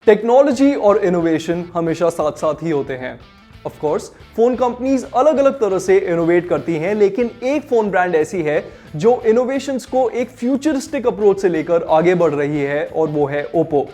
Technology और innovation हमेशा साथ साथ ही होते हैं। ऑफ कोर्स फोन कंपनीज अलग अलग तरह से इनोवेट करती हैं, लेकिन एक फोन ब्रांड ऐसी है जो इनोवेशंस को एक फ्यूचरिस्टिक अप्रोच से लेकर आगे बढ़ रही है और वो है ओप्पो।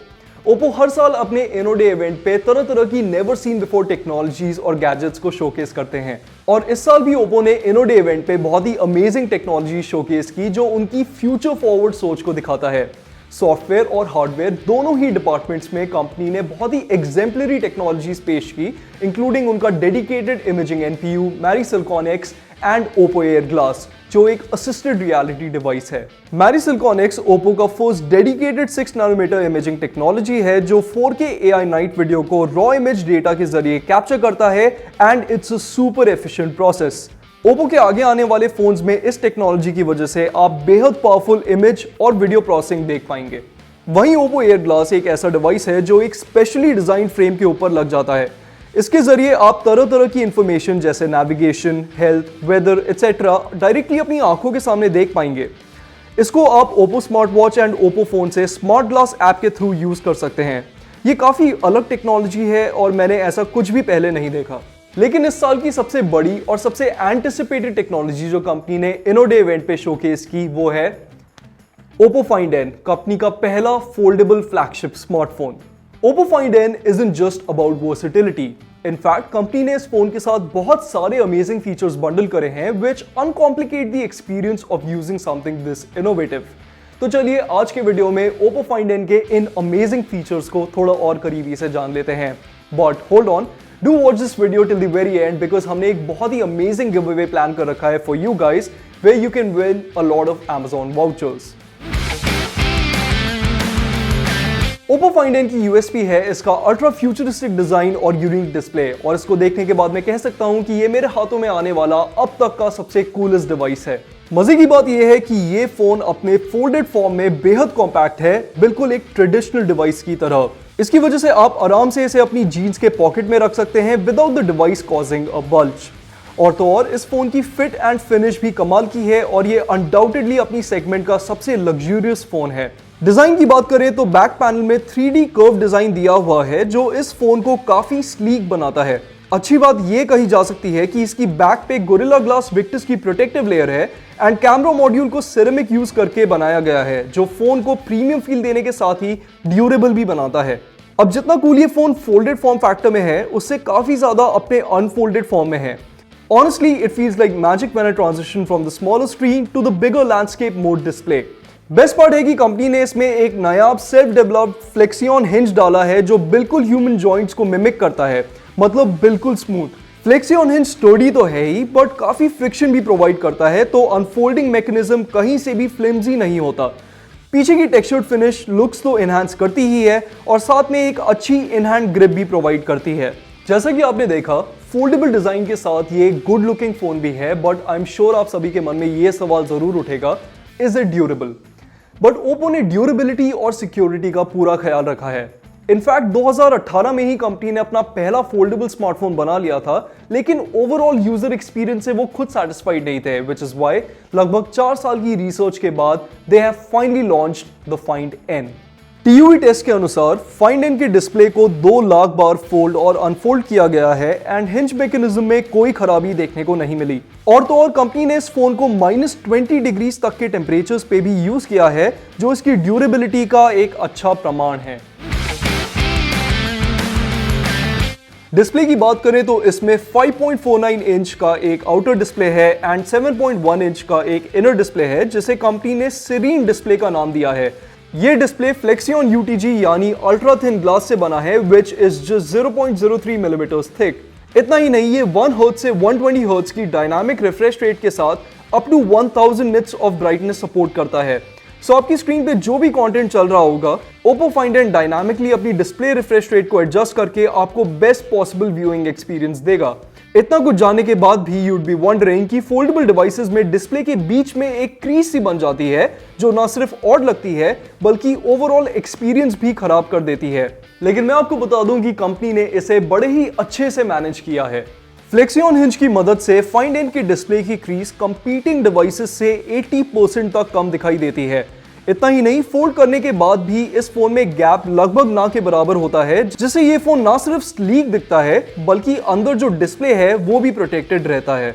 ओप्पो हर साल अपने इनो डे इवेंट पे तरह तरह की नेवर सीन बिफोर टेक्नोलॉजीज और गैजेट्स को शोकेस करते हैं और इस साल भी ओप्पो ने इनो डे इवेंट पे बहुत ही अमेजिंग टेक्नोलॉजी शोकेस की जो उनकी फ्यूचर फॉरवर्ड सोच को दिखाता है। सॉफ्टवेयर और हार्डवेयर दोनों ही डिपार्टमेंट्स में कंपनी ने बहुत ही एग्जेम्पलरी टेक्नोलॉजीज पेश की, इंक्लूडिंग उनका dedicated imaging NPU, MariSilicon X and Oppo Air Glass जो एक असिस्टेड रियलिटी डिवाइस है। मैरीसिलिकॉन एक्स ओप्पो का first dedicated 6 nanometer imaging technology है जो 4K AI नाइट वीडियो को रॉ इमेज डेटा के जरिए कैप्चर करता है and it's a super efficient process. Oppo के आगे आने वाले फोन्स में इस टेक्नोलॉजी की वजह से आप बेहद पावरफुल इमेज और वीडियो प्रोसेसिंग देख पाएंगे। वहीं ओप्पो एयर ग्लास एक ऐसा डिवाइस है जो एक स्पेशली डिजाइन फ्रेम के ऊपर लग जाता है। इसके जरिए आप तरह तरह की इंफॉर्मेशन जैसे navigation, health, weather etcetera directly अपनी आंखों के सामने देख पाएंगे। इसको आप Oppo smart watch and Oppo phone से स्मार्ट ग्लास ऐप के थ्रू यूज कर सकते हैं। ये काफी अलग टेक्नोलॉजी है और मैंने ऐसा कुछ भी पहले नहीं देखा। लेकिन इस साल की सबसे बड़ी और सबसे एंटिसिपेटेड टेक्नोलॉजी जो कंपनी ने इनो डे इवेंट पे शोकेस की वो है ओप्पो फाइंड एन, कंपनी का पहला foldable flagship smartphone. Oppo Find N isn't just about versatility. In fact company ने इस फोन के साथ बहुत सारे अमेजिंग फीचर्स बंडल करे हैं which uncomplicate the experience of using something this innovative. तो चलिए आज के वीडियो में ओप्पो फाइंड एन के इन अमेजिंग फीचर्स को थोड़ा और करीबी से जान लेते हैं। But hold on, do watch this video till the very end because हमने एक बहुत ही अमेजिंग गिव अवे प्लान कर रखा है for you guys where you can win a lot of Amazon vouchers. Oppo Find N की USP है इसका अल्ट्रा फ्यूचरिस्टिक डिजाइन और यूनिक डिस्प्ले, और इसको देखने के बाद मैं कह सकता हूं कि ये मेरे हाथों में आने वाला अब तक का सबसे कूलेस्ट डिवाइस है। मजे की बात यह है कि ये फोन अपने फोल्डेड फॉर्म में बेहद कॉम्पैक्ट है, बिल्कुल एक ट्रेडिशनल डिवाइस की तरह। इसकी वजह से आप आराम से इसे अपनी जीन्स के पॉकेट में रख सकते हैं without the device causing a bulge. और तो और इस फोन की फिट एंड फिनिश भी कमाल की है और ये अनडाउटेडली अपनी सेगमेंट का सबसे लग्जूरियस फोन है। डिजाइन की बात करें तो बैक पैनल में 3D कर्व डिजाइन दिया हुआ है जो इस फोन को काफी स्लीक बनाता है। अच्छी बात यह कही जा सकती है कि इसकी बैक पे गोरिल्ला ग्लास विक्टस की प्रोटेक्टिव लेयर है एंड कैमरा मॉड्यूल को सिरेमिक यूज करके बनाया गया है जो फोन को प्रीमियम फील देने के साथ ही ड्यूरेबल भी बनाता है। अब जितना कूल ये फोन फोल्डेड फॉर्म फैक्टर में है उससे काफी ज्यादा अपने अनफोल्डेड फॉर्म में है। Honestly, it feels like magic when I transition from the smaller screen to the bigger landscape mode display. Best part है कि कंपनी ने इसमें एक नायाब सेल्फ डेवलप्ड फ्लेक्सियन हिंज डाला है जो बिल्कुल ह्यूमन जॉइंट्स को मिमिक करता है, मतलब बिल्कुल स्मूथ। फ्लेक्सियन हिंज स्टर्डी तो है ही बट काफी फ्रिक्शन भी प्रोवाइड करता है, तो अनफोल्डिंग मैकेनिज्म कहीं से भी फ्लिम्जी नहीं होता। पीछे की टेक्सचर्ड फिनिश लुक्स तो एनहांस करती ही है और साथ में एक अच्छी इनहैंड ग्रिप भी प्रोवाइड करती है। जैसा कि आपने देखा फोल्डेबल डिजाइन के साथ ये गुड लुकिंग फोन भी है, बट आई एम श्योर आप सभी के मन में ये सवाल जरूर उठेगा, is it durable? But Oppo ने ड्यूरेबिलिटी और सिक्योरिटी का पूरा ख्याल रखा है। इनफैक्ट 2018 में ही कंपनी ने अपना पहला फोल्डेबल स्मार्टफोन बना लिया था, लेकिन ओवरऑल यूजर एक्सपीरियंस से वो खुद सैटिस्फाइड नहीं थे, विच इज व्हाई लगभग 4 साल की रिसर्च के बाद they have finally launched the Find N. TUV test के अनुसार फाइंड एन के डिस्प्ले को 2 लाख बार फोल्ड और अनफोल्ड किया गया है एंड हिंज मैकेनिज्म में कोई खराबी देखने को नहीं मिली। और तो और कंपनी ने इस फोन को -20 डिग्रीज तक के टेम्परेचर्स पे भी यूज किया है जो इसकी ड्यूरेबिलिटी का एक अच्छा प्रमाण है। डिस्प्ले की बात करें तो इसमें 5.49 इंच का एक आउटर डिस्प्ले है एंड 7.1 इंच का एक इनर डिस्प्ले है जिसे कंपनी ने सीरीन डिस्प्ले का नाम दिया है। ये डिस्प्ले फ्लेक्सियन UTG यानी अल्ट्रा थिन ग्लास से बना है which is just 0.03 millimetre thick. इतना ही नहीं, ये 1 हर्ट्ज से 120 हर्ट्ज की डायनामिक रिफ्रेश रेट के साथ up to 1000 nits of brightness support करता है। सो आपकी स्क्रीन पे जो भी कंटेंट चल रहा होगा ओप्पो फाइंड एन डायनामिकली अपनी डिस्प्ले रिफ्रेश रेट को एडजस्ट करके आपको बेस्ट पॉसिबल व्यूइंग एक्सपीरियंस देगा। इतना कुछ जानने के बाद भी यूड बी वंडरिंग कि फोल्डेबल डिवाइसेस में डिस्प्ले के बीच में एक क्रीज सी बन जाती है जो ना सिर्फ ऑड लगती है बल्कि ओवरऑल एक्सपीरियंस भी खराब कर देती है। लेकिन मैं आपको बता दूं कि कंपनी ने इसे बड़े ही अच्छे से मैनेज किया है। फ्लेक्सियन हिंज की मदद से फाइंड एन के डिस्प्ले की क्रीज कंपीटिंग डिवाइसेस से 80% तक कम दिखाई देती है। इतना ही नहीं, फोल्ड करने के बाद भी इस फोन में गैप लगभग ना के बराबर होता है, जिससे ये फोन ना सिर्फ स्लीक दिखता है बल्कि अंदर जो डिस्प्ले है वो भी प्रोटेक्टेड रहता है।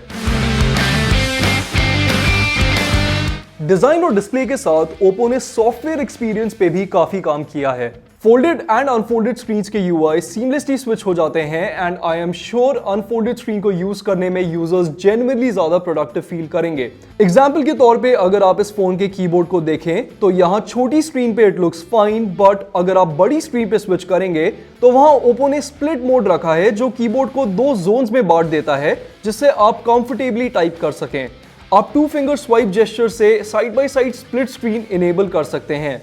डिजाइन और डिस्प्ले के साथ ओप्पो ने सॉफ्टवेयर एक्सपीरियंस पे भी काफी काम किया है। फोल्डेड एंड अनफोल्डेड स्क्रीन्स के यूआई सीमलेसली स्विच हो जाते हैं and I am sure unfolded screen को यूज करने में यूजर्स जेन्युइनली ज्यादा प्रोडक्टिव फील करेंगे। एग्जांपल के तौर पे अगर आप इस फोन के कीबोर्ड को देखें तो यहाँ छोटी स्क्रीन पे इट लुक्स फाइन, बट अगर आप बड़ी स्क्रीन पे स्विच करेंगे तो वहां ओप्पो ने स्प्लिट मोड रखा है जो कीबोर्ड को 2 जोन्स में बांट देता है, जिससे आप कंफर्टेबली टाइप कर सकें। आप 2 फिंगर स्वाइप जेस्चर से side by side split screen enable कर सकते हैं।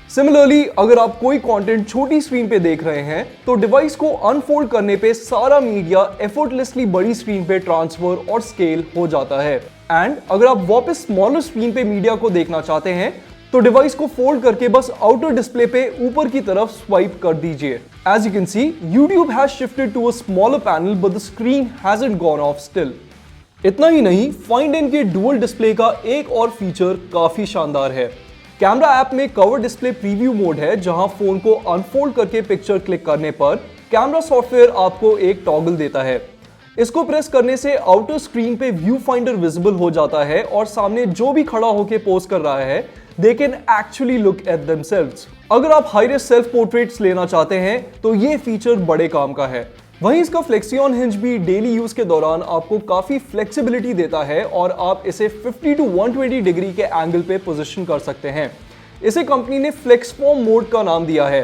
सिमिलरली अगर आप कोई कंटेंट छोटी स्क्रीन पे देख रहे हैं तो डिवाइस को अनफोल्ड करने पे सारा मीडिया एफर्टलेसली बड़ी स्क्रीन पे ट्रांसफर और स्केल हो जाता है। एंड अगर आप वापस स्मॉलर स्क्रीन पे मीडिया को देखना चाहते हैं तो डिवाइस को फोल्ड करके बस आउटर डिस्प्ले पे ऊपर की तरफ स्वाइप कर दीजिए। As you can see, YouTube has shifted to a smaller panel but the screen hasn't gone off still। इतना ही नहीं, फाइंड इन के डुअल डिस्प्ले का एक और फीचर काफी शानदार है। कैमरा ऐप में कवर डिस्प्ले प्रीव्यू मोड है, जहां फोन को अनफोल्ड करके पिक्चर क्लिक करने पर कैमरा सॉफ्टवेयर आपको एक टॉगल देता है। इसको प्रेस करने से आउटर स्क्रीन पे व्यू फाइंडर विजिबल हो जाता है और सामने जो भी खड़ा होकर पोज कर रहा है they can actually look at themselves. अगर आप हाई रेस सेल्फ पोर्ट्रेट्स लेना चाहते हैं तो ये फीचर बड़े काम का है। वहीं इसका फ्लेक्सियन हिंज भी डेली यूज के दौरान आपको काफी फ्लेक्सिबिलिटी देता है और आप इसे 50 to 120 डिग्री के एंगल पे पोजीशन कर सकते हैं। इसे कंपनी ने फ्लेक्सफॉर्म मोड का नाम दिया है।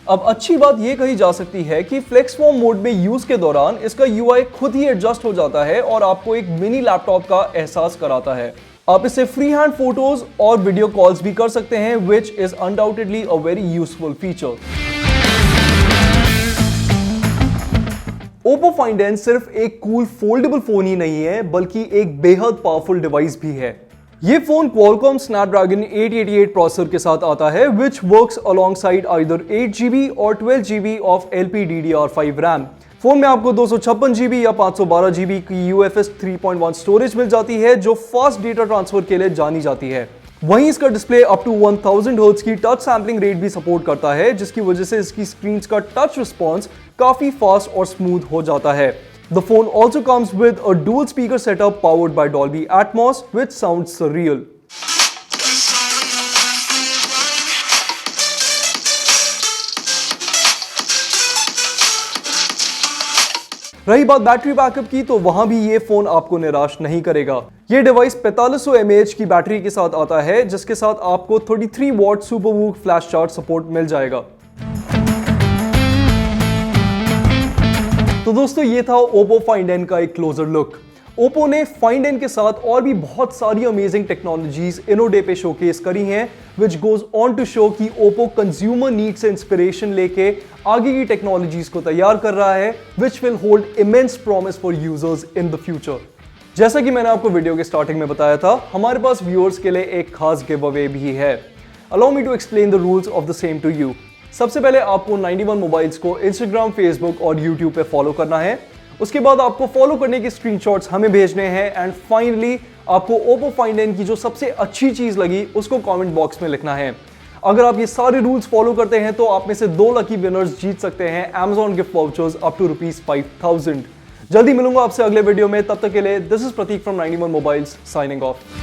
अब अच्छी बात यह कही जा सकती है कि फ्लेक्सफॉर्म मोड में यूज के दौरान इसका यूआई खुद ही एडजस्ट हो जाता है और आपको एक मिनी लैपटॉप का एहसास कराता है। आप इसे फ्री हैंड फोटोज और वीडियो कॉल्स भी कर सकते हैं, which is undoubtedly a very useful feature. Oppo Find N सिर्फ एक कूल फोल्डेबल फोन ही नहीं है बल्कि एक बेहद पावरफुल डिवाइस भी है। ये फोन Qualcomm Snapdragon 888 प्रोसेसर के साथ आता है, which works alongside either 8GB और 12GB of LPDDR5 RAM। Phone में आपको 256GB या 512GB की UFS 3.1 स्टोरेज मिल जाती है जो फास्ट डेटा ट्रांसफर के लिए जानी जाती है। वहीं इसका डिस्प्ले अप टू 1000 हर्ट्ज की टच सैम्पलिंग रेट भी सपोर्ट करता है, जिसकी वजह से इसकी स्क्रीन का टच रिस्पॉन्स काफी फास्ट और स्मूथ हो जाता है। The phone also comes with a dual speaker setup powered by Dolby Atmos, which sounds surreal. रही बात बैटरी बैकअप की तो वहां भी ये फोन आपको निराश नहीं करेगा। ये डिवाइस 4500 mAh की बैटरी के साथ आता है, जिसके साथ आपको 33 watt SuperVOOC flash charge support मिल जाएगा। तो दोस्तों ये था Oppo Find N का एक क्लोजर लुक। Oppo ने Find N के साथ और भी बहुत सारी अमेजिंग टेक्नोलॉजीज InnoDay पे शोकेस करी हैं, which goes on to show कि Oppo कंज्यूमर नीड से इंस्पिरेशन लेके आगे की टेक्नोलॉजीज को तैयार कर रहा है, which will hold immense promise for users in the future। जैसा कि मैंने आपको वीडियो के स्टार्टिंग में बताया था, हमारे पास व्यूअर्स के लिए एक खास गिव अवे भी है। Allow me to explain the rules of the same to you। सबसे पहले आपको 91 मोबाइल्स को इंस्टाग्राम, फेसबुक और यूट्यूब पे फॉलो करना है। उसके बाद आपको फॉलो करने के स्क्रीनशॉट्स हमें भेजने हैं एंड फाइनली आपको Oppo Find N की जो सबसे अच्छी चीज लगी उसको कमेंट बॉक्स में लिखना है। अगर आप ये सारे रूल्स फॉलो करते हैं तो आप में से 2 लकी विनर्स जीत सकते हैं Amazon gift vouchers up to ₹5000। जल्दी मिलूंगा आपसे अगले वीडियो में, तब तक के लिए this is Pratik from 91 Mobiles signing of.